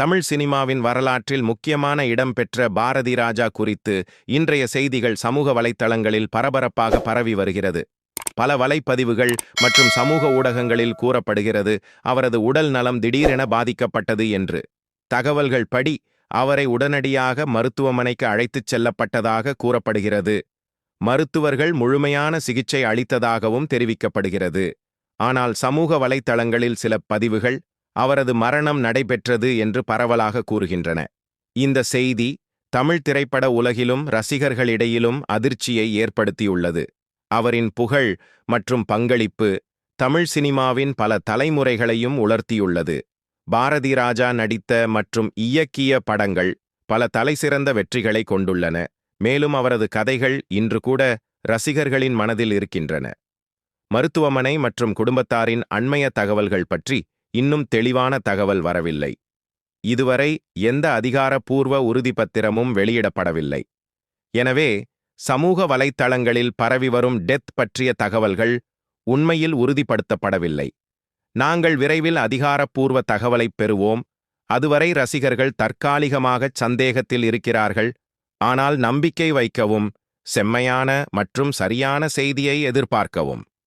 தமிழ் சினிமாவின் வரலாற்றில் முக்கியமான இடம் பெற்ற பாரதி ராஜா குறித்து இன்றைய செய்திகள் சமூக வலைத்தளங்களில் பரபரப்பாக பரவி வருகிறது. பல வலைப்பதிவுகள் மற்றும் சமூக ஊடகங்களில் கூறப்படுகிறது அவரது உடல் நலம் திடீரென பாதிக்கப்பட்டது என்று. தகவல்கள் படி அவரை உடனடியாக மருத்துவமனைக்கு அழைத்துச் செல்லப்பட்டதாக கூறப்படுகிறது. மருத்துவர்கள் முழுமையான சிகிச்சை அளித்ததாகவும் தெரிவிக்கப்படுகிறது. ஆனால் சமூக வலைத்தளங்களில் சில பதிவுகள் அவரது மரணம் நடைபெற்றது என்று பரவலாக கூறுகின்றன. இந்த செய்தி தமிழ் திரைப்பட உலகிலும் ரசிகர்களிடையிலும் அதிர்ச்சியை ஏற்படுத்தியுள்ளது. அவரின் புகழ் மற்றும் பங்களிப்பு தமிழ் சினிமாவின் பல தலைமுறைகளையும் உலர்த்தியுள்ளது. பாரதி ராஜா நடித்த மற்றும் இயக்கிய படங்கள் பல தலைசிறந்த வெற்றிகளை கொண்டுள்ளன. மேலும் அவரது கதைகள் இன்று கூட ரசிகர்களின் மனதில் இருக்கின்றன. மருத்துவமனை மற்றும் குடும்பத்தாரின் அண்மைய தகவல்கள் பற்றி இன்னும் தெளிவான தகவல் வரவில்லை. இதுவரை எந்த அதிகாரப்பூர்வ உறுதிப்பத்திரமும் வெளியிடப்படவில்லை. எனவே சமூக வலைத்தளங்களில் பரவி வரும் டெத் பற்றிய தகவல்கள் உண்மையில் உறுதிப்படுத்தப்படவில்லை. நாங்கள் விரைவில் அதிகாரப்பூர்வ தகவலைப் பெறுவோம். அதுவரை ரசிகர்கள் தற்காலிகமாக சந்தேகத்தில் இருக்கிறார்கள். ஆனால் நம்பிக்கை வைக்கவும், செம்மையான மற்றும் சரியான செய்தியை எதிர்பார்க்கவும்.